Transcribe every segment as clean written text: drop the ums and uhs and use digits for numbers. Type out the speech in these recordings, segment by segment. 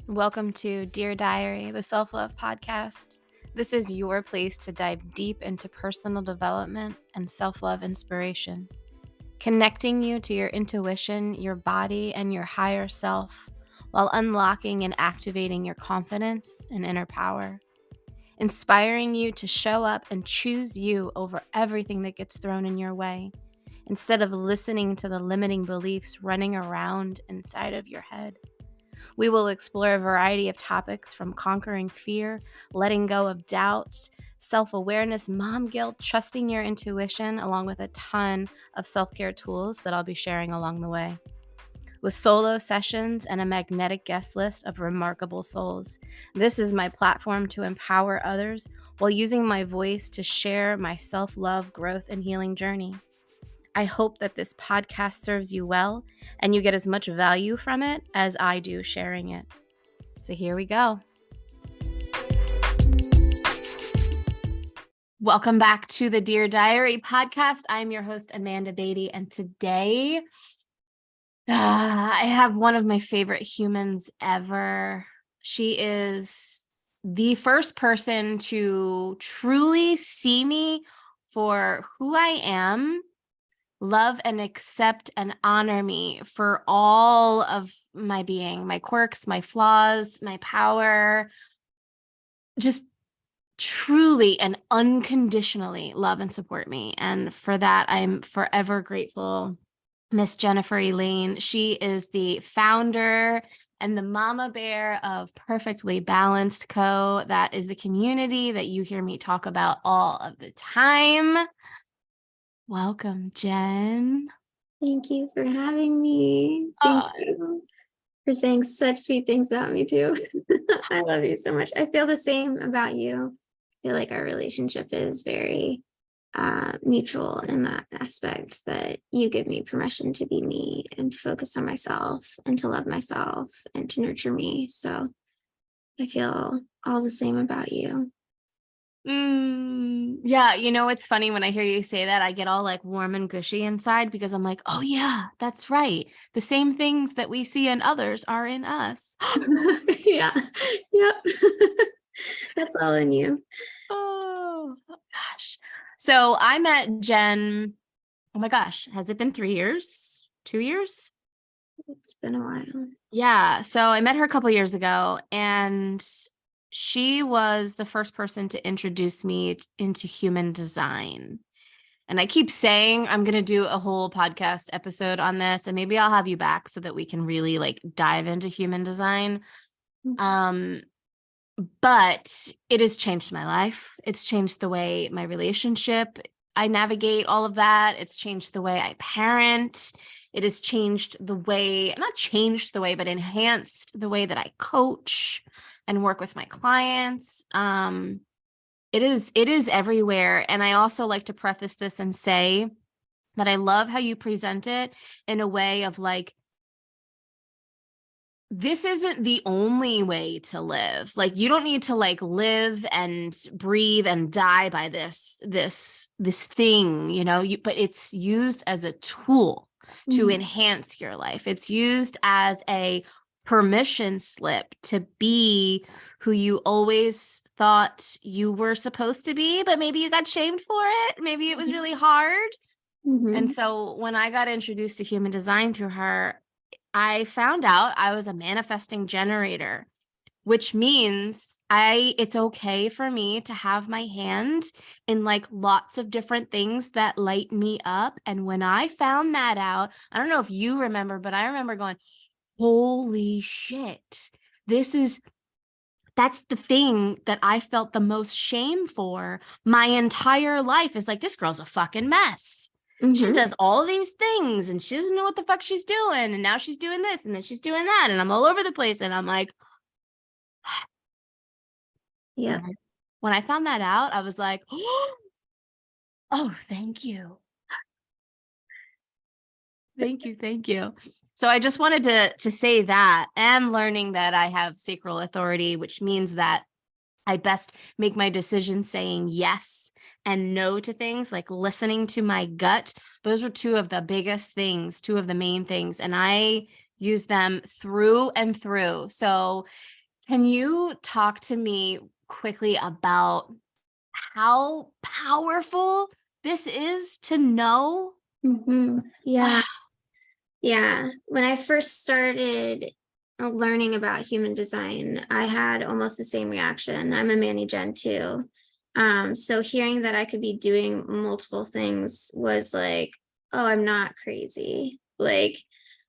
Welcome to Dear Diary, the self-love podcast. This is your place to dive deep into personal development and self-love inspiration, connecting you to your intuition, your body, and your higher self, while unlocking and activating your confidence and inner power, inspiring you to show up and choose you over everything that gets thrown in your way, instead of listening to the limiting beliefs running around inside of your head. We will explore a variety of topics from conquering fear, letting go of doubt, self-awareness, mom guilt, trusting your intuition, along with a ton of self-care tools that I'll be sharing along the way. With solo sessions and a magnetic guest list of remarkable souls, this is my platform to empower others while using my voice to share my self-love, growth, and healing journey. I hope that this podcast serves you well and you get as much value from it as I do sharing it. So here we go. Welcome back to the Dear Diary podcast. I'm your host, Amanda Beatty, and today I have one of my favorite humans ever. She is the first person to truly see me for who I am, love and accept and honor me for all of my being, my quirks, my flaws, my power, just truly and unconditionally love and support me. And for that, I'm forever grateful. Miss Jennifer Elaine. She is the founder and the mama bear of Perfectly Balanced Co. That is the community that you hear me talk about all of the time. Welcome, Jen. Thank you for having me. Thank you for saying such sweet things about me too. I love you so much. I feel the same about you. I feel like our relationship is very mutual in that aspect, that you give me permission to be me and to focus on myself and to love myself and to nurture me. So I feel all the same about you. Yeah, it's funny when I hear you say that, I get all like warm and gushy inside because I'm like, oh yeah, that's right. The same things that we see in others are in us. Yeah. Yep. That's all in you. Oh gosh. So I met Jen, oh my gosh, has it been 3 years? 2 years? It's been a while. Yeah, so I met her a couple years ago, and she was the first person to introduce me into human design. And I keep saying I'm going to do a whole podcast episode on this, and maybe I'll have you back so that we can really like dive into human design. But it has changed my life. It's changed the way my relationship, I navigate all of that. It's changed the way I parent. It has changed the way, not changed the way, but enhanced the way that I coach and work with my clients. It is everywhere. And I also like to preface this and say that I love how you present it in a way of like, this isn't the only way to live. Like, you don't need to like live and breathe and die by this thing, but it's used as a tool to enhance your life. It's used as a permission slip to be who you always thought you were supposed to be, but maybe you got shamed for it. Maybe it was really hard. And so when I got introduced to human design through her, I found out I was a manifesting generator, which means it's okay for me to have my hand in like lots of different things that light me up. And when I found that out, I don't know if you remember, but I remember going, holy shit, that's the thing that I felt the most shame for my entire life, is like, this girl's a fucking mess. She does all these things and she doesn't know what the fuck she's doing. And now she's doing this and then she's doing that. And I'm all over the place. And I'm like, yeah. So when I found that out, I was like, oh, thank you. Thank you. Thank you. So I just wanted to say that, and learning that I have sacral authority, which means that I best make my decisions saying yes and no to things, like listening to my gut. Those are two of the biggest things, two of the main things. And I use them through and through. So can you talk to me quickly about how powerful this is to know? Yeah. Yeah. When I first started learning about human design, I had almost the same reaction. I'm a Manny Gen too. So hearing that I could be doing multiple things was like, oh, I'm not crazy. Like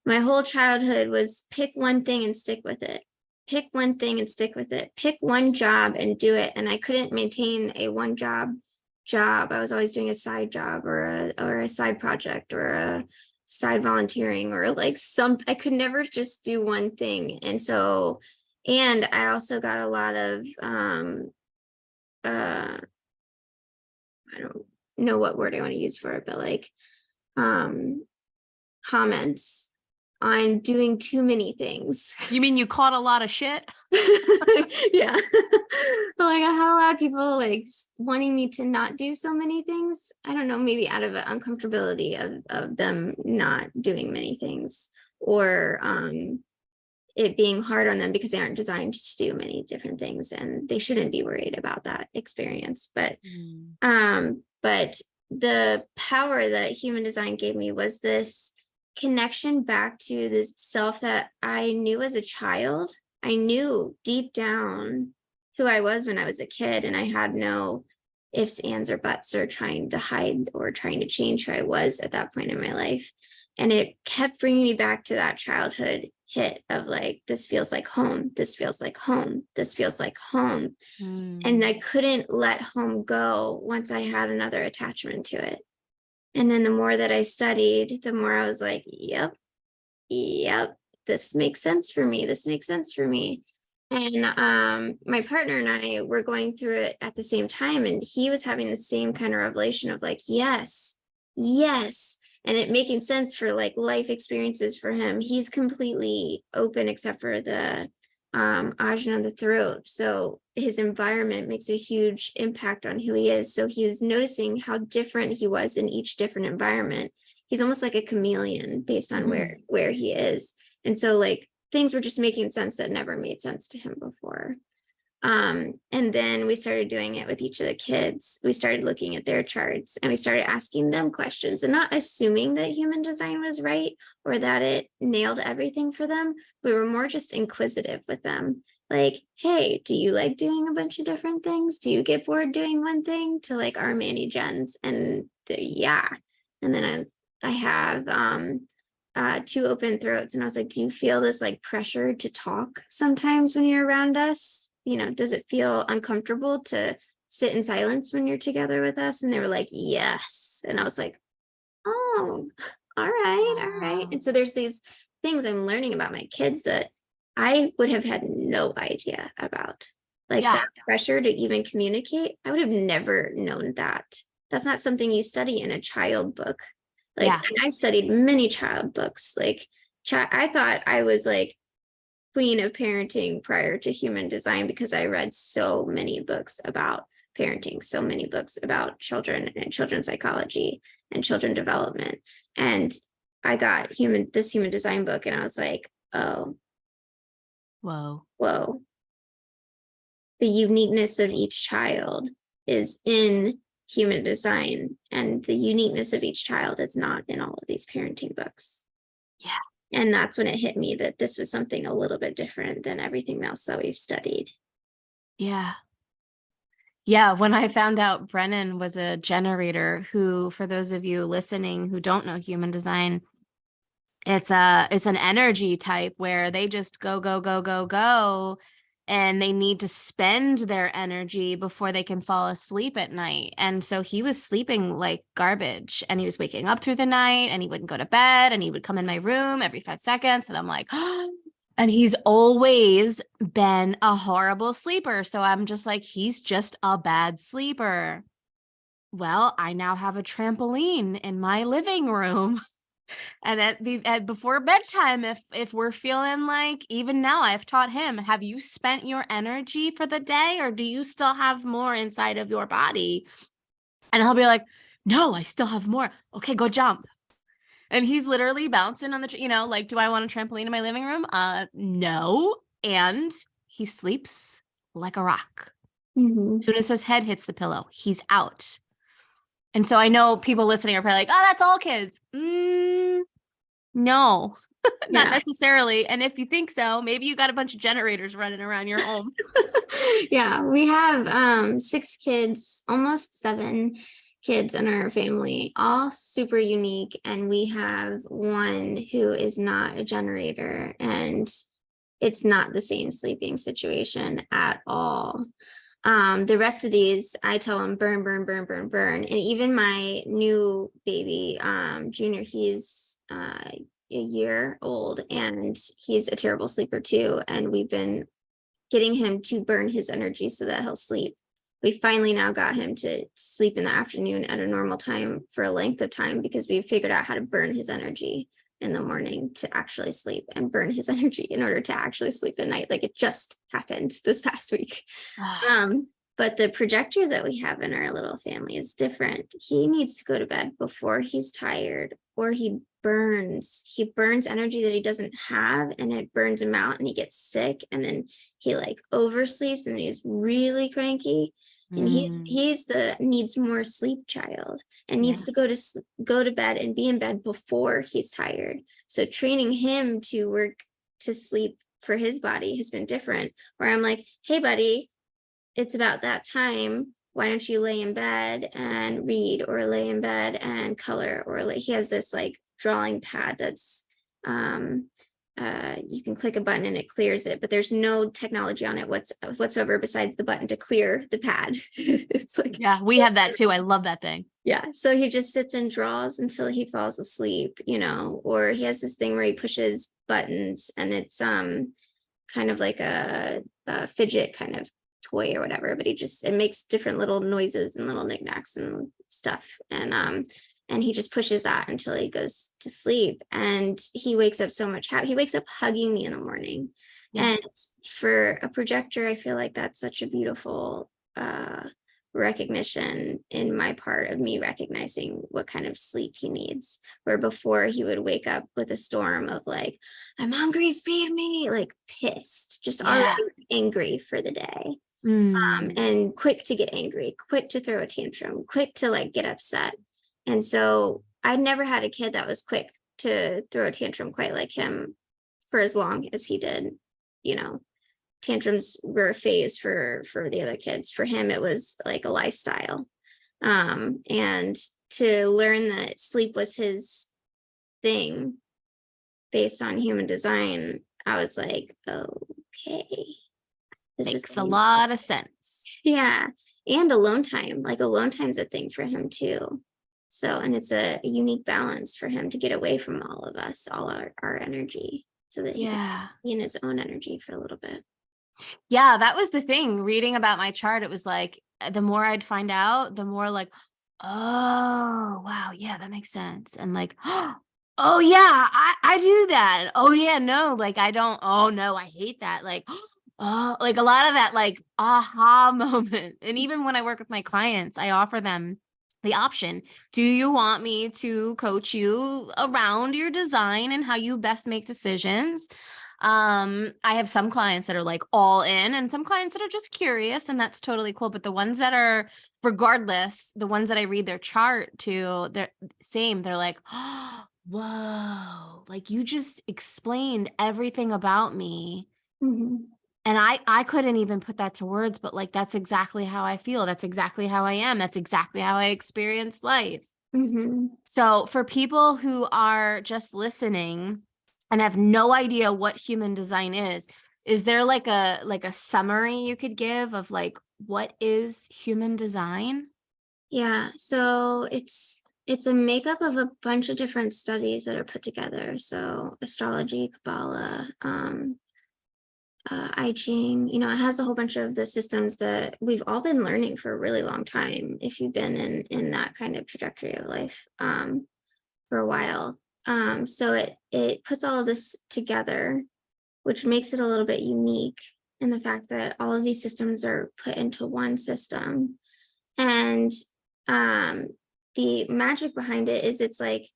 my whole childhood was pick one thing and stick with it. Pick one thing and stick with it. Pick one job and do it. And I couldn't maintain a one job. I was always doing a side job or a side project or a side volunteering or like I could never just do one thing. And I also got a lot of I don't know what word I want to use for it, but like um comments on doing too many things. You mean you caught a lot of shit? Yeah. But like how loud people like wanting me to not do so many things. I don't know, maybe out of an uncomfortability of them not doing many things, or it being hard on them because they aren't designed to do many different things and they shouldn't be worried about that experience. But the power that human design gave me was this connection back to the self that I knew as a child. I knew deep down who I was when I was a kid, and I had no ifs, ands, or buts, or trying to hide or trying to change who I was at that point in my life. And it kept bringing me back to that childhood hit of like, this feels like home. This feels like home. This feels like home. And I couldn't let home go once I had another attachment to it. And then the more that I studied, the more I was like, yep, this makes sense for me. This makes sense for me. And my partner and I were going through it at the same time, and he was having the same kind of revelation of like, yes, and it making sense for like life experiences for him. He's completely open except for the ajna of the throat. So his environment makes a huge impact on who he is. So he was noticing how different he was in each different environment. He's almost like a chameleon based on where he is. And so like things were just making sense that never made sense to him before. And then we started doing it with each of the kids. We started looking at their charts and we started asking them questions and not assuming that human design was right or that it nailed everything for them. We were more just inquisitive with them. Like, hey, do you like doing a bunch of different things? Do you get bored doing one thing? To like our Manny Gens? And yeah. And then I have 2 open throats, and I was like, do you feel this like pressure to talk sometimes when you're around us? You know, does it feel uncomfortable to sit in silence when you're together with us? And they were like, yes. And I was like, oh, all right. And so there's these things I'm learning about my kids that I would have had no idea about. Like that pressure to even communicate, I would have never known that. That's not something you study in a child book. Like, and I've studied many child books. Like, I thought I was like queen of parenting prior to human design because I read so many books about parenting, so many books about children and children's psychology and children development. And I got this human design book and I was like, oh, whoa. The uniqueness of each child is in human design, and the uniqueness of each child is not in all of these parenting books. Yeah. And that's when it hit me that this was something a little bit different than everything else that we've studied. Yeah. Yeah. When I found out Brennan was a generator, who, for those of you listening who don't know human design, it's an energy type where they just go, and they need to spend their energy before they can fall asleep at night. And so he was sleeping like garbage, and he was waking up through the night, and he wouldn't go to bed, and he would come in my room every 5 seconds. And I'm like, oh, and he's always been a horrible sleeper. So I'm just like, he's just a bad sleeper. Well, I now have a trampoline in my living room. And before bedtime, if we're feeling like, even now, I've taught him, have you spent your energy for the day, or do you still have more inside of your body? And he'll be like, no, I still have more. Okay, go jump. And he's literally bouncing on the, like, do I want a trampoline in my living room? No. And he sleeps like a rock. Mm-hmm. As soon as his head hits the pillow, he's out. And so I know people listening are probably like, oh, that's all kids. No, not Yeah. necessarily. And if you think so, maybe you got a bunch of generators running around your home. Yeah, we have 6 kids, almost 7 kids in our family, all super unique. And we have one who is not a generator, and it's not the same sleeping situation at all. The rest of these, I tell them burn, burn, burn, burn, burn. And even my new baby, Junior, he's a year old and he's a terrible sleeper too. And we've been getting him to burn his energy so that he'll sleep. We finally now got him to sleep in the afternoon at a normal time for a length of time, because we figured out how to burn his energy in the morning to actually sleep, and burn his energy in order to actually sleep at night. Like, it just happened this past week. But the projector that we have in our little family is different. He needs to go to bed before he's tired, or he burns energy that he doesn't have, and it burns him out, and he gets sick, and then he like oversleeps and he's really cranky. And he's the needs more sleep child, and needs to go to bed and be in bed before he's tired. So training him to work to sleep for his body has been different, where I'm like, hey buddy, it's about that time. Why don't you lay in bed and read, or lay in bed and color, or like, he has this like drawing pad that's you can click a button and it clears it, but there's no technology on it whatsoever besides the button to clear the pad. It's like, yeah, we have that too. I love that thing. Yeah, so he just sits and draws until he falls asleep, or he has this thing where he pushes buttons, and it's kind of like a fidget kind of toy or whatever, but it makes different little noises and little knickknacks and stuff. And he just pushes that until he goes to sleep. And he wakes up so much happy. He wakes up hugging me in the morning. Yeah. And for a projector, I feel like that's such a beautiful recognition in my part of me recognizing what kind of sleep he needs. Where before he would wake up with a storm of like, I'm hungry, feed me, like pissed, just already angry for the day. And quick to get angry, quick to throw a tantrum, quick to like get upset. And so I never had a kid that was quick to throw a tantrum quite like him for as long as he did. Tantrums were a phase for the other kids. For him, it was like a lifestyle. And to learn that sleep was his thing based on human design, I was like, okay. This makes a lot of sense. Yeah. And alone time, like alone time's a thing for him too. So, and it's a unique balance for him to get away from all of us, all our energy, so that he can be in his own energy for a little bit. Yeah, that was the thing. Reading about my chart, it was like, the more I'd find out, the more like, oh, wow, yeah, that makes sense. And like, oh yeah, I do that. Oh yeah, no, like I don't, oh no, I hate that. Like, oh, like a lot of that like aha moment. And even when I work with my clients, I offer them the option. Do you want me to coach you around your design and how you best make decisions? I have some clients that are like all in, and some clients that are just curious, and that's totally cool. But the ones that are, regardless, the ones that I read their chart to, they're same. They're like, oh, whoa, like you just explained everything about me. And I couldn't even put that to words, but like, that's exactly how I feel. That's exactly how I am. That's exactly how I experience life. So for people who are just listening and have no idea what human design is there like a summary you could give of like, what is human design? Yeah, so it's a makeup of a bunch of different studies that are put together. So astrology, Kabbalah, I Ching, it has a whole bunch of the systems that we've all been learning for a really long time, if you've been in that kind of trajectory of life for a while. So it puts all of this together, which makes it a little bit unique in the fact that all of these systems are put into one system. And the magic behind it is it's like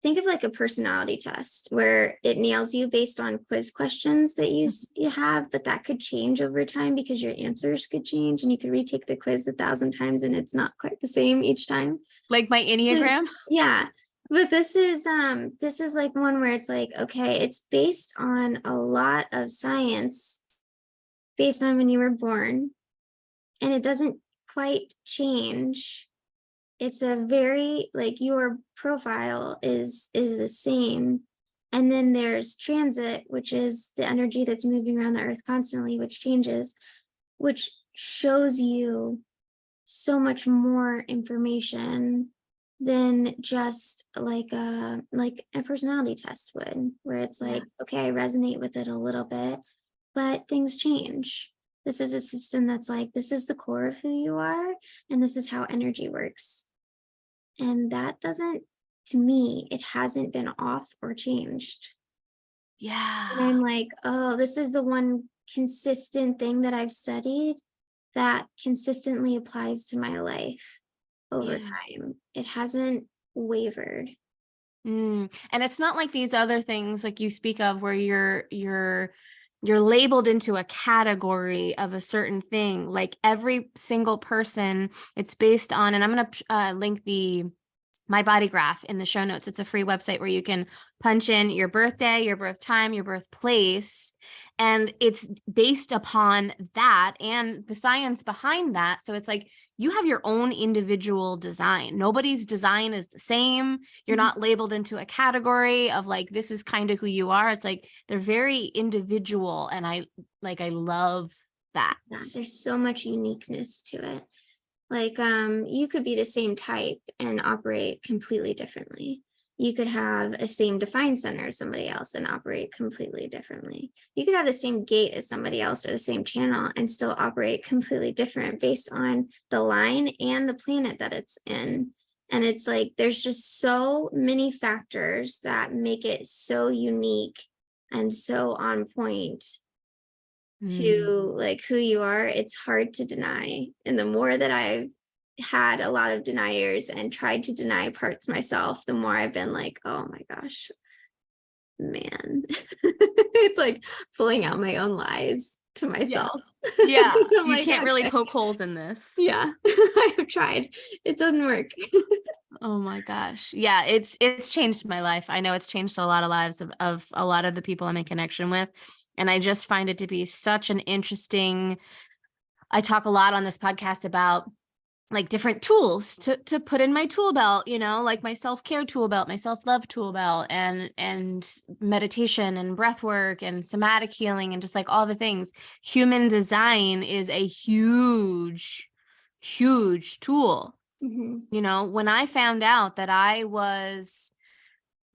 think of like a personality test where it nails you based on quiz questions that you have, but that could change over time because your answers could change and you could retake the quiz 1,000 times and it's not quite the same each time. Like my Enneagram? Yeah. But this is like one where it's like, okay, it's based on a lot of science based on when you were born, and it doesn't quite change. It's a very like your profile is the same. And then there's transit, which is the energy that's moving around the earth constantly, which changes, which shows you so much more information than just like a personality test would, where it's like, okay, I resonate with it a little bit, but things change. This is a system that's like, this is the core of who you are, and this is how energy works. And that doesn't, to me, it hasn't been off or changed. Yeah. And I'm like, oh, this is the one consistent thing that I've studied that consistently applies to my life over time. It hasn't wavered. And it's not like these other things like you speak of where you're labeled into a category of a certain thing. Like every single person, it's based on, and I'm going to link my body graph in the show notes. It's a free website where you can punch in your birthday, your birth time, your birthplace, and it's based upon that and the science behind that. So it's like you have your own individual design. Nobody's design is the same. You're not labeled into a category of like, this is kind of who you are. It's like they're very individual. And I love that. Yeah, there's so much uniqueness to it. Like, you could be the same type and operate completely differently. You could have a same defined center as somebody else and operate completely differently. You could have the same gate as somebody else or the same channel and still operate completely different based on the line and the planet that it's in. And it's like, there's just so many factors that make it so unique and so on point to like who you are. It's hard to deny. And the more that I've had a lot of deniers and tried to deny parts myself, the more I've been like, oh my gosh, man. It's like pulling out my own lies to myself. Yeah. You like, can't really poke holes in this. Yeah. I have tried. It doesn't work. Oh my gosh. Yeah, it's changed my life. I know it's changed a lot of lives of a lot of the people I'm in connection with. And I just find it to be such an interesting, I talk a lot on this podcast about like different tools to put in my tool belt, you know, like my self-care tool belt, my self-love tool belt, and meditation and breath work and somatic healing and just like all the things. Human design is a huge, huge tool. You know, when I found out that I was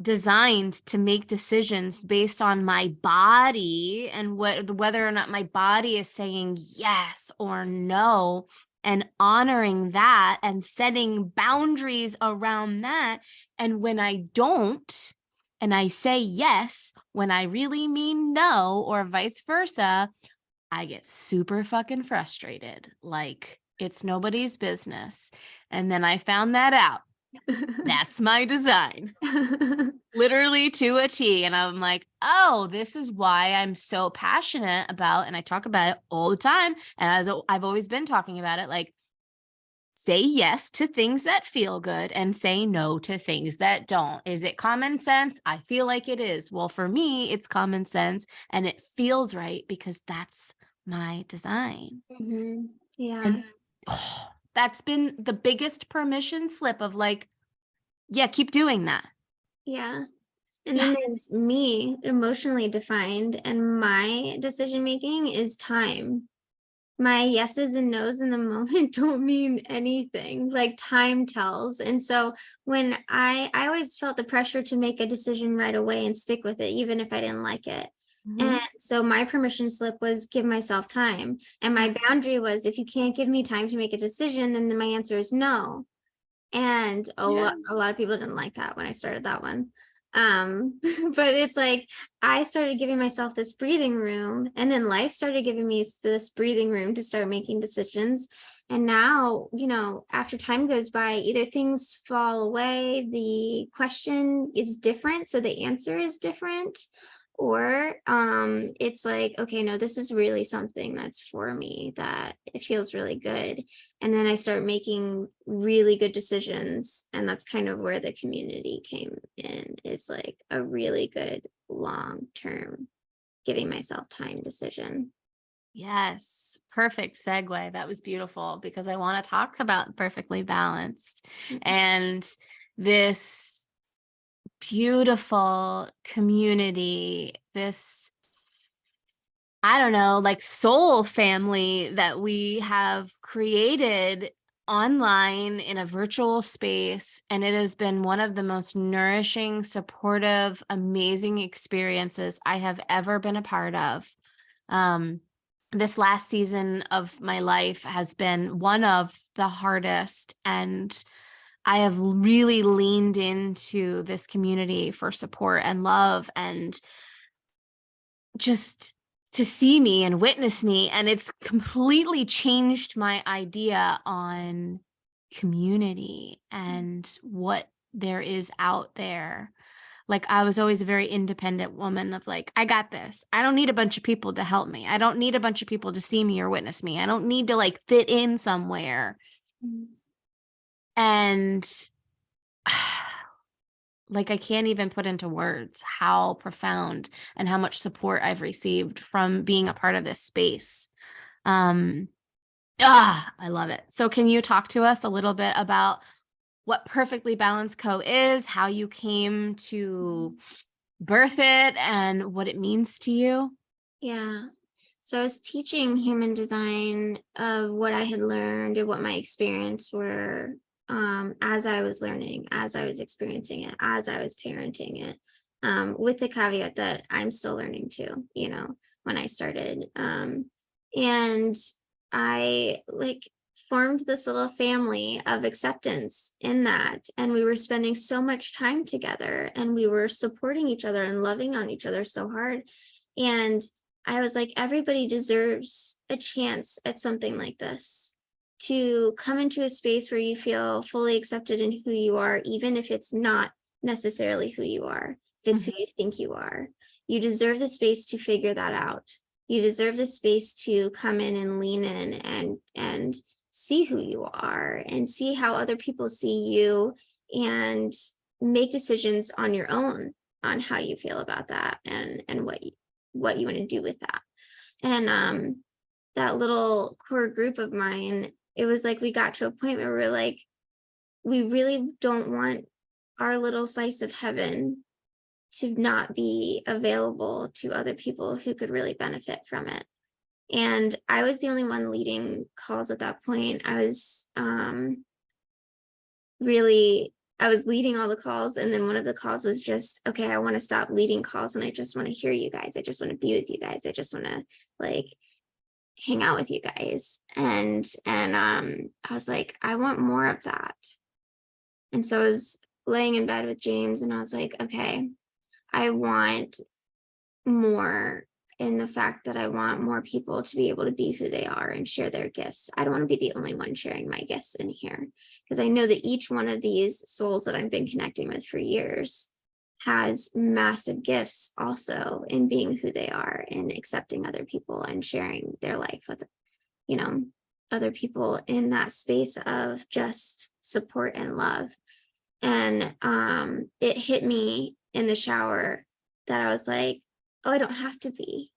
designed to make decisions based on my body and whether or not my body is saying yes or no, and honoring that and setting boundaries around that. And when I don't, and I say yes when I really mean no, or vice versa, I get super fucking frustrated. Like it's nobody's business. And then I found that out. That's my design. Literally to a T. And I'm like, oh, this is why I'm so passionate about, and I talk about it all the time. And as I've always been talking about it, like say yes to things that feel good and say no to things that don't. Is it common sense? I feel like it is. Well, for me, it's common sense and it feels right because that's my design. Yeah. And that's been the biggest permission slip of like, yeah, keep doing that. Yeah. And then there's me, emotionally defined, and my decision making is time. My yeses and nos in the moment don't mean anything. Like time tells. And so when I always felt the pressure to make a decision right away and stick with it, even if I didn't like it. And so my permission slip was give myself time. And my boundary was if you can't give me time to make a decision, then my answer is no. And a lot of people didn't like that when I started that one. But it's like I started giving myself this breathing room, and then life started giving me this breathing room to start making decisions. And now, after time goes by, either things fall away, the question is different, so the answer is different, or it's like, okay, no, this is really something that's for me, that it feels really good. And then I start making really good decisions. And that's kind of where the community came in, is like a really good long term giving myself time decision. Yes, perfect segue. That was beautiful because I want to talk about perfectly balanced Mhm. and this beautiful community, this, I don't know, like soul family that we have created online in a virtual space. And it has been one of the most nourishing, supportive, amazing experiences I have ever been a part of. Um, this last season of my life has been one of the hardest, and I have really leaned into this community for support and love and just to see me and witness me. And it's completely changed my idea on community and what there is out there. Like, I was always a very independent woman of like, I got this. I don't need a bunch of people to help me. I don't need a bunch of people to see me or witness me. I don't need to like fit in somewhere. Mhm. And like, I can't even put into words how profound and how much support I've received from being a part of this space. Um, I love it. So can you talk to us a little bit about what Perfectly Balanced Co is, how you came to birth it, and what it means to you? Yeah. So I was teaching human design of what I had learned and what my experience were, as I was learning, as I was experiencing it, as I was parenting it, with the caveat that I'm still learning too, when I started. And I like formed this little family of acceptance in that. And we were spending so much time together, and we were supporting each other and loving on each other so hard. And I was like, everybody deserves a chance at something like this, to come into a space where you feel fully accepted in who you are, even if it's not necessarily who you are, if it's who Mhm. you think you are. You deserve the space to figure that out. You deserve the space to come in and lean in and see who you are and see how other people see you, and make decisions on your own on how you feel about that, and what you want to do with that. And that little core group of mine, it was like we got to a point where we're like, we really don't want our little slice of heaven to not be available to other people who could really benefit from it. And I was the only one leading calls at that point. Really I was leading all the calls, and then one of the calls was just, okay, I want to stop leading calls, and I just want to hear you guys. I just want to be with you guys. I just want to like hang out with you guys. And I was like, I want more of that. And so I was laying in bed with James, and I was like, okay, I want more, in the fact that I want more people to be able to be who they are and share their gifts. I don't want to be the only one sharing my gifts in here, because I know that each one of these souls that I've been connecting with for years has massive gifts also in being who they are and accepting other people and sharing their life with, you know, other people in that space of just support and love. And it hit me in the shower that I was like, oh, I don't have to be.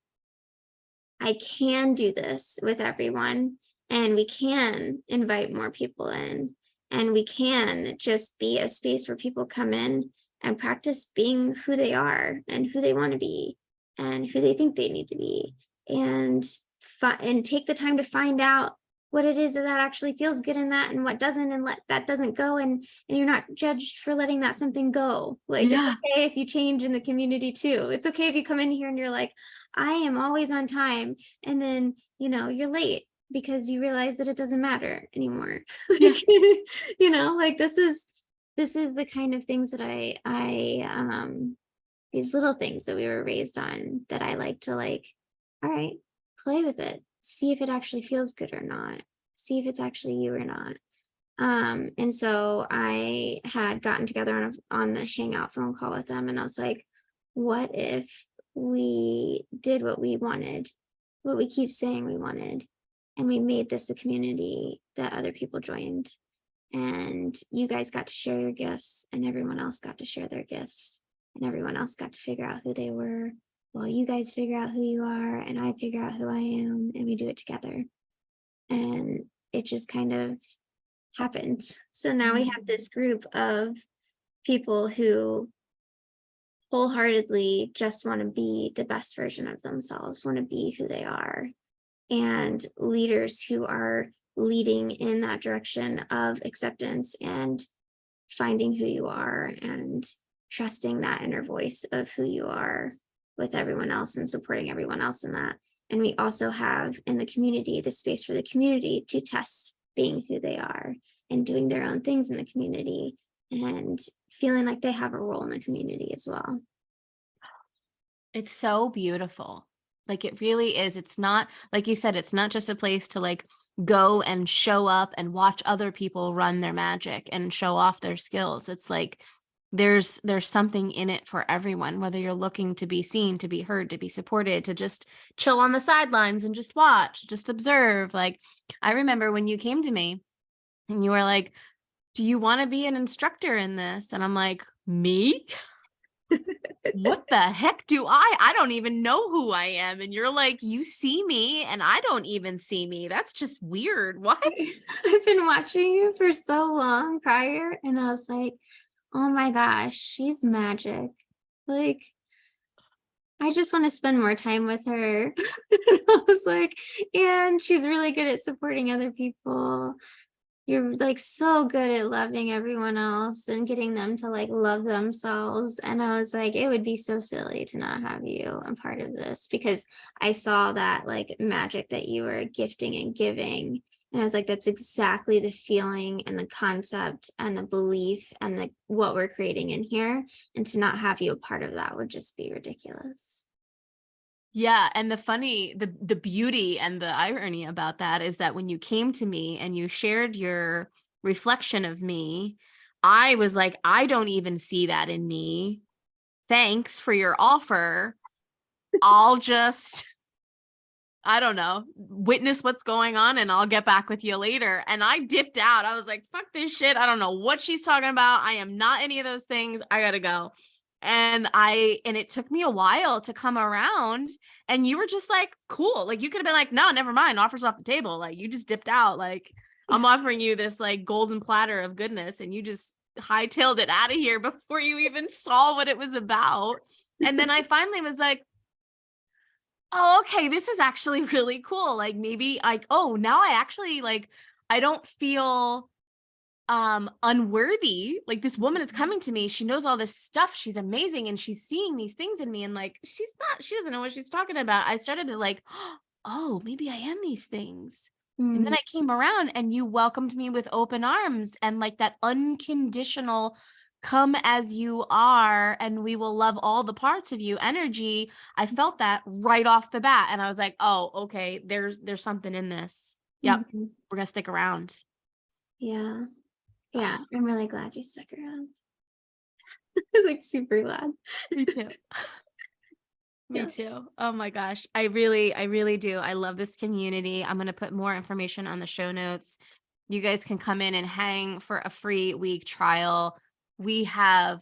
I can do this with everyone, and we can invite more people in, and we can just be a space where people come in and practice being who they are and who they want to be and who they think they need to be, and and take the time to find out what it is that actually feels good in that and what doesn't, and let that doesn't go, and you're not judged for letting that something go. Like, it's Yeah. okay if you change in the community too. It's okay if you come in here and you're like, I am always on time, and then you're late because you realize that it doesn't matter anymore. Yeah. Like, like, this is the kind of things that I these little things that we were raised on, that I like to, like, all right, play with it, see if it actually feels good or not, see if it's actually you or not. And so I had gotten together on the hangout phone call with them, and I was like, what if we did what we wanted, what we keep saying we wanted, and we made this a community that other people joined, and you guys got to share your gifts, and everyone else got to share their gifts, and everyone else got to figure out who they were, while you guys figure out who you are, and I figure out who I am, and we do it together. And it just kind of happened. So now we have this group of people who wholeheartedly just want to be the best version of themselves, want to be who they are, and leaders who are leading in that direction of acceptance and finding who you are and trusting that inner voice of who you are with everyone else and supporting everyone else in that. And we also have in the community the space for the community to test being who they are and doing their own things in the community and feeling like they have a role in the community as well. It's so beautiful. Like, it really is. It's not, like you said, it's not just a place to like go and show up and watch other people run their magic and show off their skills. It's like there's something in it for everyone, whether you're looking to be seen, to be heard, to be supported, to just chill on the sidelines and just watch, just observe. Like, I remember when you came to me and you were like, do you want to be an instructor in this? And I'm like, me? What the heck do I don't even know who I am. And you're like, you see me and I don't even see me. That's just weird. What? I've been watching you for so long prior, and I was like, oh my gosh, she's magic. Like, I just want to spend more time with her. I was like, and she's really good at supporting other people. You're like so good at loving everyone else and getting them to like love themselves. And I was like, it would be so silly to not have you a part of this, because I saw that like magic that you were gifting and giving. And I was like, that's exactly the feeling and the concept and the belief and the what we're creating in here. And to not have you a part of that would just be ridiculous. Yeah. And the beauty and the irony about that is that when you came to me and you shared your reflection of me, I was like, I don't even see that in me. Thanks for your offer. I'll just, I don't know, witness what's going on and I'll get back with you later. And I dipped out. I was like, fuck this shit. I don't know what she's talking about. I am not any of those things. I gotta go. And it took me a while to come around, and you were just like, cool. Like, you could have been like, no, never mind. Offers off the table. Like, you just dipped out. Like, I'm offering you this like golden platter of goodness, and you just hightailed it out of here before you even saw what it was about. And then I finally was like, oh, okay, this is actually really cool. Like, maybe like, oh, now I actually like, I don't feel unworthy. Like, this woman is coming to me, she knows all this stuff, she's amazing, and she's seeing these things in me, and like, she doesn't know what she's talking about. I started to like, oh, maybe I am these things. And then Mm, I came around and you welcomed me with open arms and like that unconditional come as you are and we will love all the parts of you energy. I felt that right off the bat, and I was like, oh, okay, there's something in this. Yep, mhm. we're gonna stick around. Yeah. Yeah. I'm really glad you stuck around. Like super glad. Me too. Me Yeah. too. Oh my gosh. I really do. I love this community. I'm going to put more information on the show notes. You guys can come in and hang for a free week trial. We have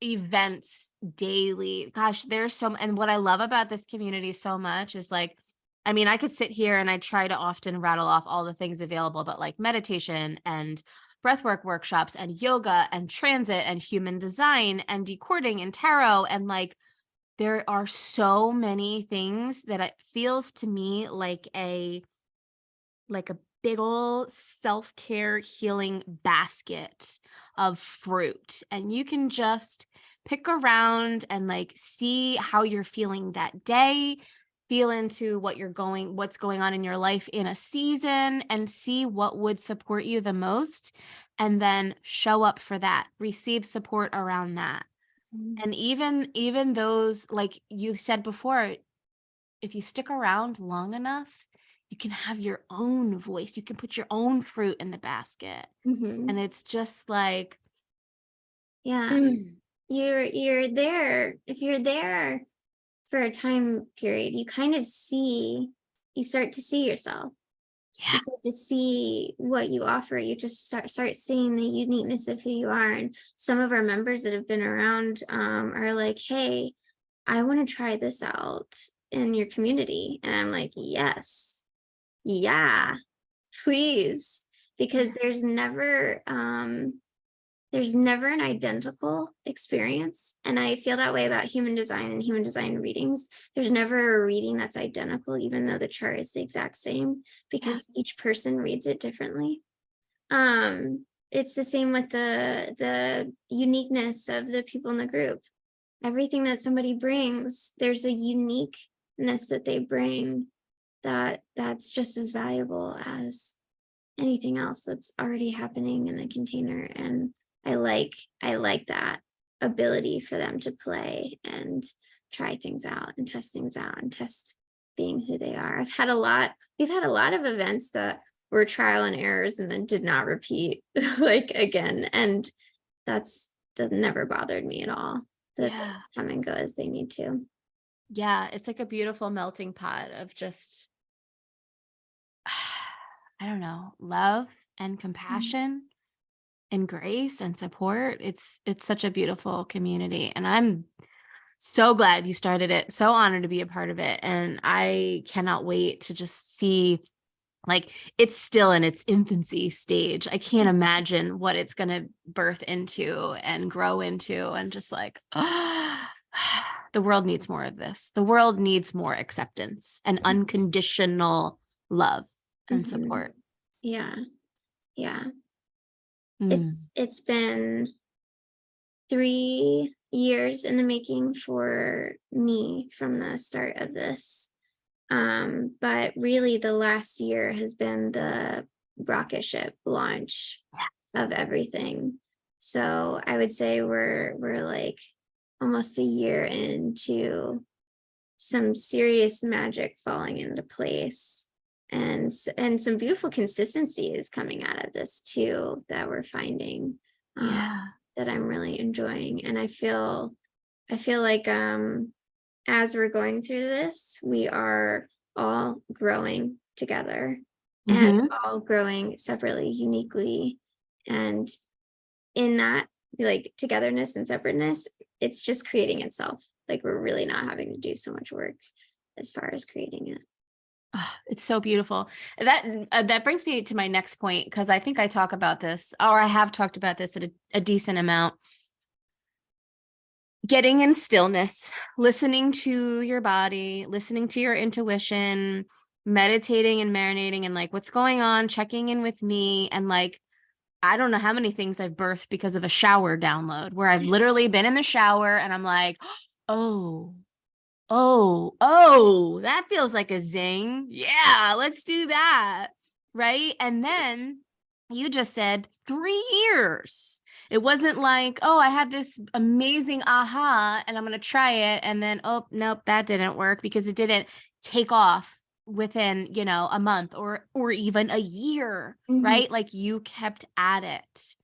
events daily. Gosh, there's and what I love about this community so much is like, I mean, I could sit here and I try to often rattle off all the things available, but like meditation and breathwork workshops and yoga and transit and human design and decording and tarot, and like, there are so many things that it feels to me like a big old self-care healing basket of fruit, and you can just pick around and like see how you're feeling that day, feel into what's going on in your life in a season, and see what would support you the most, and then show up for that, receive support around that. Mm, And even those, like you said before, if you stick around long enough, you can have your own voice. You can put your own fruit in the basket. And it's just like, Yeah. You're there. If you're there for a time period, you kind of you start to see yourself. yeah, You start to see what you offer. You just start seeing the uniqueness of who you are. And some of our members that have been around are like, hey, I want to try this out in your community. And I'm like, yes, yeah, please. yeah, Because there's never an identical experience. And I feel that way about human design and human design readings. There's never a reading that's identical, even though the chart is the exact same, yeah, because each person reads it differently. It's the same with the uniqueness of the people in the group. Everything that somebody brings, there's a uniqueness that they bring that's just as valuable as anything else that's already happening in the container. And I like that ability for them to play and try things out and test things out and test being who they are. We've had a lot of events that were trial and errors and then did not repeat like again. And that's never bothered me at all. That yeah. things come and go as they need to. Yeah. It's like a beautiful melting pot of just, I don't know, love and Mhm. compassion and grace and support. It's such a beautiful community. And I'm so glad you started it. So honored to be a part of it. And I cannot wait to just see, like, it's still in its infancy stage. I can't imagine what it's going to birth into and grow into. And just like, the world needs more of this. The world needs more acceptance and unconditional love and Mhm. support. Yeah. Yeah. Mm. It's been 3 years in the making for me from the start of this. But really the last year has been the rocket ship launch of everything. So I would say we're like almost a year into some serious magic falling into place, and some beautiful consistency is coming out of this too that we're finding, um, Yeah. that I'm really enjoying. And I feel like as we're going through this, we are all growing together and Hmm. all growing separately, uniquely. And in that, like, togetherness and separateness, it's just creating itself. Like, we're really not having to do so much work as far as creating it. It's so beautiful. That brings me to my next point, because I think I talk about this, or I have talked about this at a decent amount. Getting in stillness, listening to your body, listening to your intuition, meditating and marinating and like what's going on, checking in with me. And like, I don't know how many things I've birthed because of a shower download where I've literally been in the shower and I'm like, oh, that feels like a zing. Yeah, let's do that. Right. And then you just said 3 years. It wasn't like, oh, I had this amazing aha and I'm going to try it. And then, oh, nope, that didn't work because it didn't take off within, a month or even a year. Mhm. Right. Like you kept at it.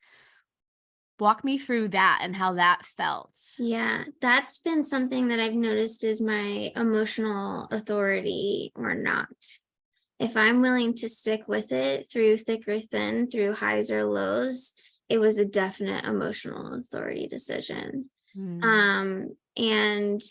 Walk me through that and how that felt. Yeah, that's been something that I've noticed is my emotional authority or not. If I'm willing to stick with it through thick or thin, through highs or lows, it was a definite emotional authority decision. Hmm. And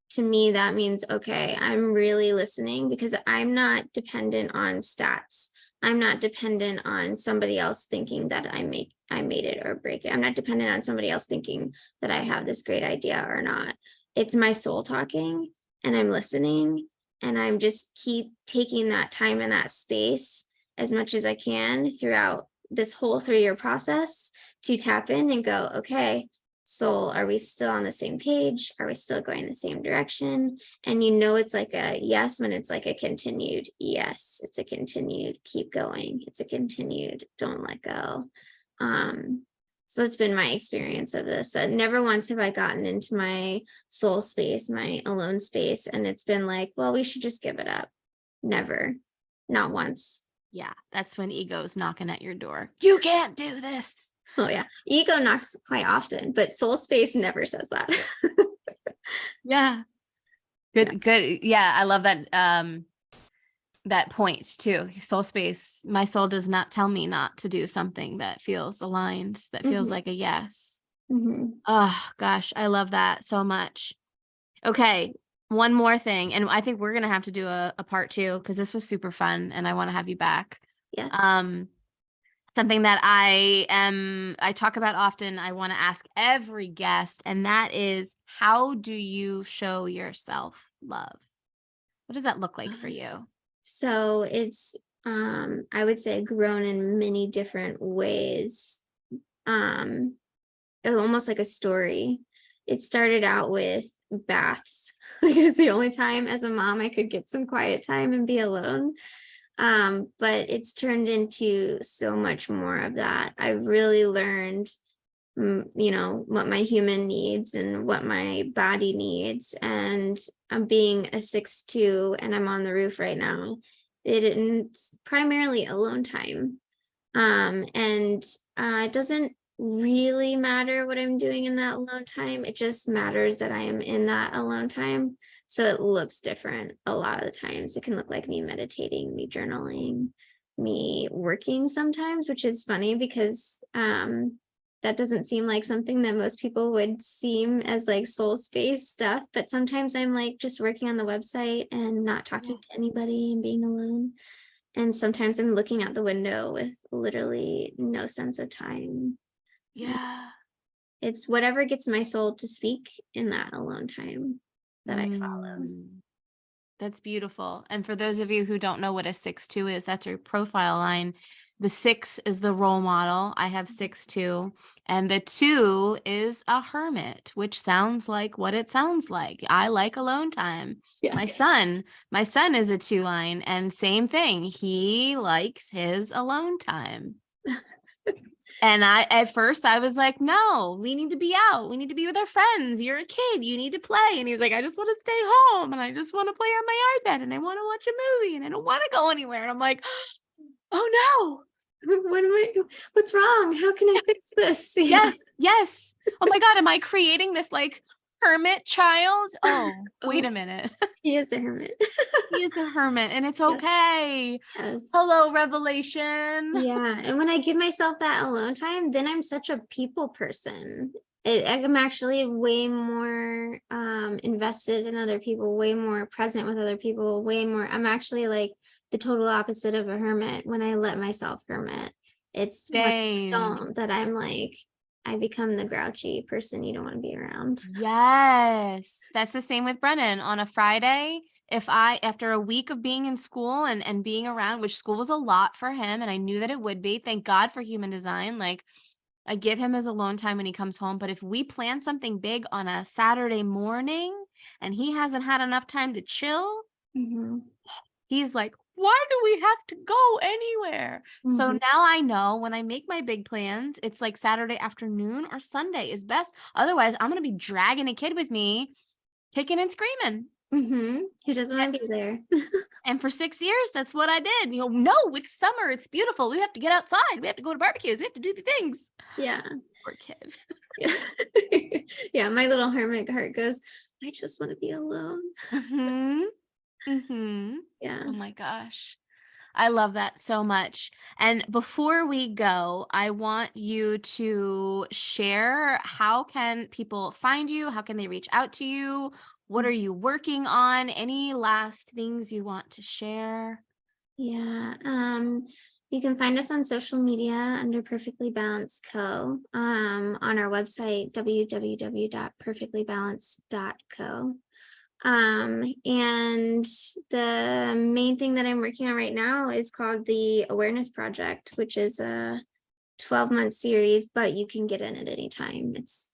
to me, that means, okay, I'm really listening because I'm not dependent on stats. I'm not dependent on somebody else thinking that I made it or break it. I'm not dependent on somebody else thinking that I have this great idea or not. It's my soul talking, and I'm listening, and I'm just keep taking that time and that space as much as I can throughout this whole 3 year process to tap in and go, okay, soul, are we still on the same page? Are we still going the same direction? And it's like a yes when it's like a continued yes. It's a continued keep going. It's a continued don't let go. So that's been my experience of this. Never once have I gotten into my soul space, my alone space, and it's been like, well, we should just give it up. Never. not once. Yeah, that's when ego's knocking at your door. You can't do this. Oh yeah, ego knocks quite often, but soul space never says that. Yeah. Good. Yeah, I love that that point too. Soul space. My soul does not tell me not to do something that feels aligned, that feels like a yes. Oh gosh, I love that so much. Okay, one more thing, and I think we're gonna have to do a part 2 because this was super fun, and I want to have you back. Yes. Something that I talk about often, I want to ask every guest, and that is, how do you show yourself love? What does that look like for you? So it's I would say grown in many different ways. Um Almost like a story. It started out with baths. Like it was the only time as a mom I could get some quiet time and be alone. But it's turned into so much more of that. I really learned what my human needs and what my body needs. And I'm being a 6'2" and I'm on the roof right now. It's primarily alone time. And it doesn't really matter what I'm doing in that alone time. It just matters that I am in that alone time. So it looks different a lot of the times. It can look like me meditating, me journaling, me working sometimes, which is funny because that doesn't seem like something that most people would seem as like soul space stuff. But sometimes I'm like just working on the website and not talking to anybody and being alone. And sometimes I'm looking out the window with literally no sense of time. Yeah. It's whatever gets my soul to speak in that alone time that I follow. That's beautiful. And for those of you who don't know what a 6'2" is, that's your profile line. The 6 is the role model. I have 6'2", and the 2 is a hermit, which sounds like what it sounds like. I like alone time. My Yes. son is a 2 line, and same thing. He likes his alone time. And at first I was like, no, we need to be out. We need to be with our friends. You're a kid. You need to play. And he was like, I just want to stay home and I just want to play on my iPad and I want to watch a movie and I don't want to go anywhere. And I'm like, oh What's wrong? How can I fix this? no. Yeah. Yes. Oh my God. Am I creating this like hermit child? Oh, wait a minute. He is a hermit. He is a hermit and it's Yes. okay. Yes. Hello, revelation. Yeah. And when I give myself that alone time, then I'm such a people person. I'm actually way more invested in other people, way more present with other people, way more. I'm actually like the total opposite of a hermit when I let myself hermit. It's when I don't that I'm like, I become the grouchy person you don't want to be around. Yes. That's the same with Brennan. On a Friday, after a week of being in school and being around, which school was a lot for him, and I knew that it would be, thank God for human design. Like, I give him his alone time when he comes home. But if we plan something big on a Saturday morning and he hasn't had enough time to chill, he's like, why do we have to go anywhere? So now I know when I make my big plans, it's like Saturday afternoon or Sunday is best. Otherwise, I'm going to be dragging a kid with me, kicking and screaming. He doesn't want to be there. And for 6 years, that's what I did. No, it's summer. It's beautiful. We have to get outside. We have to go to barbecues. We have to do the things. Yeah. Poor kid. Yeah. Yeah. My little hermit heart goes, I just want to be alone. Yeah. Oh my gosh. I love that so much. And before we go, I want you to share, how can people find you? How can they reach out to you? What are you working on? Any last things you want to share? Yeah. You can find us on social media under Perfectly Balanced Co. On our website, www.perfectlybalanced.co. And the main thing that I'm working on right now is called the Awareness Project, which is a 12-month series, but you can get in at any time. It's,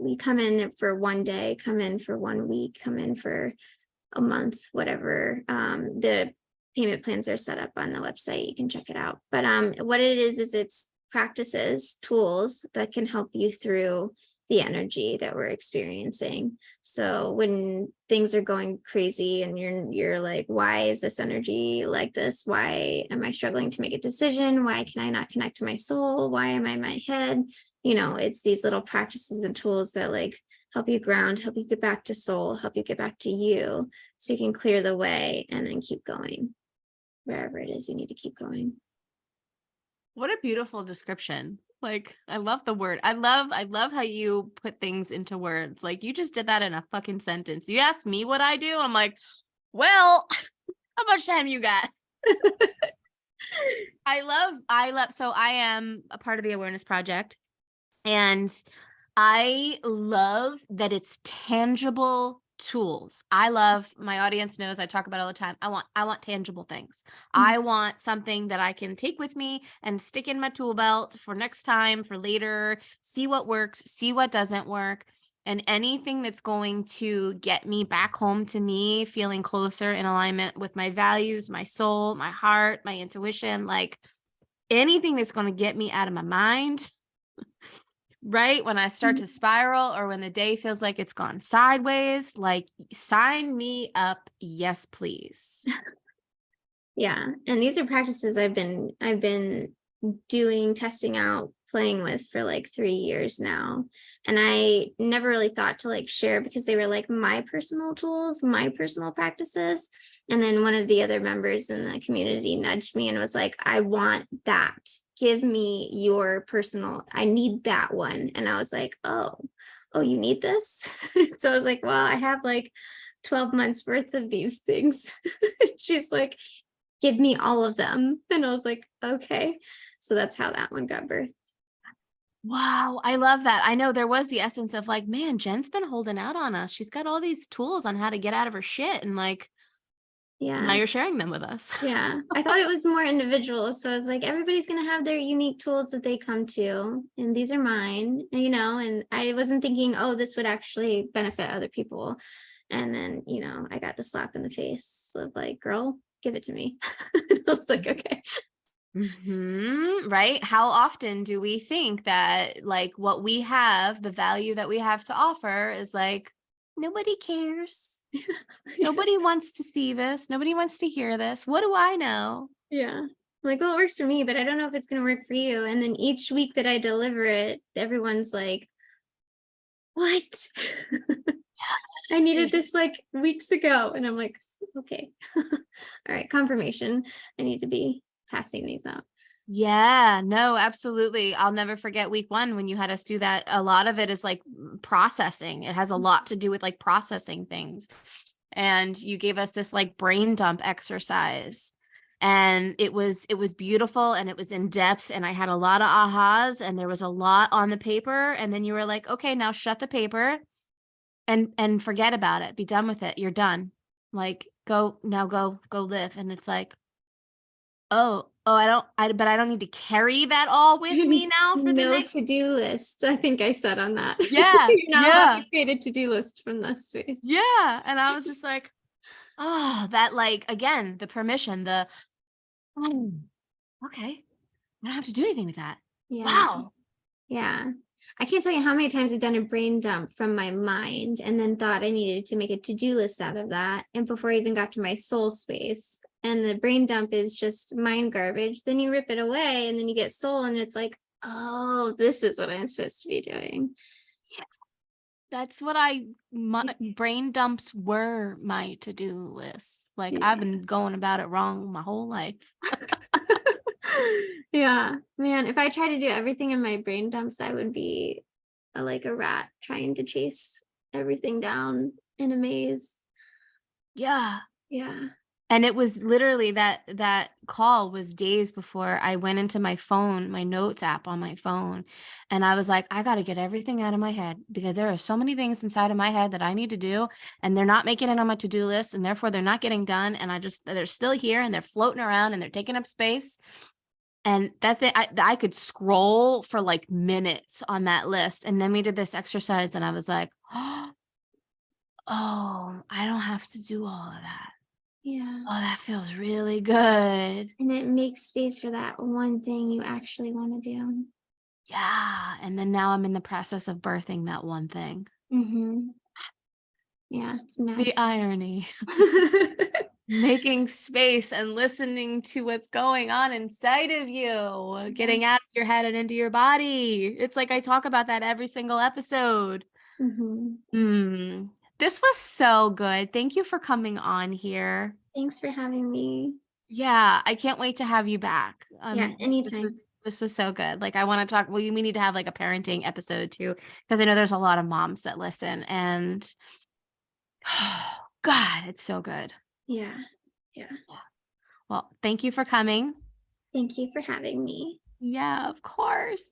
we come in for one day, come in for 1 week, come in for a month, whatever. The payment plans are set up on the website. You can check it out. But what it is it's practices, tools that can help you through the energy that we're experiencing. So when things are going crazy and you're like, why is this energy like this? Why am I struggling to make a decision? Why can I not connect to my soul? Why am I in my head? It's these little practices and tools that like help you ground, help you get back to soul, help you get back to you, so you can clear the way and then keep going wherever it is you need to keep going. What a beautiful description. Like, I love the word. I love how you put things into words. Like, you just did that in a fucking sentence. You asked me what I do. I'm like, well, how much time you got? So I am a part of the Awareness Project, and I love that it's tangible tools. My audience knows I talk about it all the time. I want tangible things. Mm. I want something that I can take with me and stick in my tool belt for next time, for later, see what works, see what doesn't work. And anything that's going to get me back home to me, feeling closer in alignment with my values, my soul, my heart, my intuition, like anything that's going to get me out of my mind, right? When I start to spiral or when the day feels like it's gone sideways, like sign me up. Yes, please. Yeah. And these are practices I've been doing, testing out, playing with for like 3 years now. And I never really thought to like share because they were like my personal tools, my personal practices. And then one of the other members in the community nudged me and was like, I want that. Give me your personal, I need that one. And I was like, oh, you need this? So I was like, well, I have like 12 months worth of these things. She's like, give me all of them. And I was like, okay. So that's how that one got birthed. Wow, I love that. I know there was the essence of like, man, Jen's been holding out on us. She's got all these tools on how to get out of her shit. And like, now Yeah. you're sharing them with us. Yeah. I thought it was more individual. So I was like, everybody's going to have their unique tools that they come to. And these are mine, and I wasn't thinking, oh, this would actually benefit other people. And then, I got the slap in the face of like, girl, give it to me. I was like, okay. Right? How often do we think that like what we have, the value that we have to offer is like, nobody cares. Nobody wants to see this. Nobody wants to hear this. What do I know? Yeah. Like, well, it works for me, but I don't know if it's going to work for you. And then each week that I deliver it, everyone's like, what? I needed this like weeks ago. And I'm like, okay. All right. Confirmation. I need to be passing these out. Yeah, no, absolutely. I'll never forget week 1 when you had us do that. A lot of it is like processing. It has a lot to do with like processing things. And you gave us this like brain dump exercise. And it was beautiful and it was in depth and I had a lot of ahas and there was a lot on the paper. And then you were like, okay, now shut the paper and forget about it. Be done with it. You're done. Like go live. And it's like, but I don't need to carry that all with me now for the No next. to-do lists. I think I said on that. Yeah. You're not allowed to create a to-do list from this space. Yeah. And I was just like, oh, that like, again, the permission, oh, okay. I don't have to do anything with that. Yeah. Wow. Yeah. I can't tell you how many times I've done a brain dump from my mind and then thought I needed to make a to-do list out of that. And before I even got to my soul space, and the brain dump is just mind garbage, then you rip it away and then you get soul and it's like, oh, this is what I'm supposed to be doing. That's what my brain dumps were my to-do lists. Like Yeah. I've been going about it wrong my whole life. Yeah, man, if I tried to do everything in my brain dumps, I would be like a rat trying to chase everything down in a maze. Yeah. Yeah. And it was literally that call was days before I went into my phone, my notes app on my phone. And I was like, I got to get everything out of my head because there are so many things inside of my head that I need to do. And they're not making it on my to-do list. And therefore they're not getting done. And they're still here and they're floating around and they're taking up space. And that thing, I could scroll for like minutes on that list. And then we did this exercise and I was like, oh, I don't have to do all of that. Yeah. Oh, that feels really good. And it makes space for that one thing you actually want to do. Yeah. And then now I'm in the process of birthing that one thing. Mm-hmm. Yeah, it's The magic. irony. Making space and listening to what's going on inside of you, getting out of your head and into your body. It's like I talk about that every single episode. Mm-hmm. This was so good. Thank you for coming on here. Thanks for having me. Yeah, I can't wait to have you back. Yeah, anytime. This was so good. Like I want to talk. Well, we need to have like a parenting episode too, because I know there's a lot of moms that listen, and God, it's so good. Yeah. Yeah. Well, thank you for coming. Thank you for having me. Yeah, of course.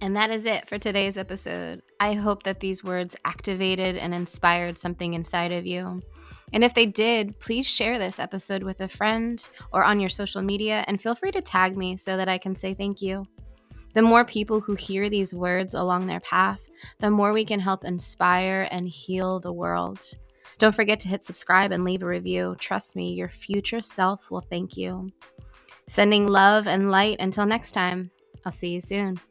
And that is it for today's episode. I hope that these words activated and inspired something inside of you. And if they did, please share this episode with a friend or on your social media, and feel free to tag me so that I can say thank you. The more people who hear these words along their path, the more we can help inspire and heal the world. Don't forget to hit subscribe and leave a review. Trust me, your future self will thank you. Sending love and light until next time. I'll see you soon.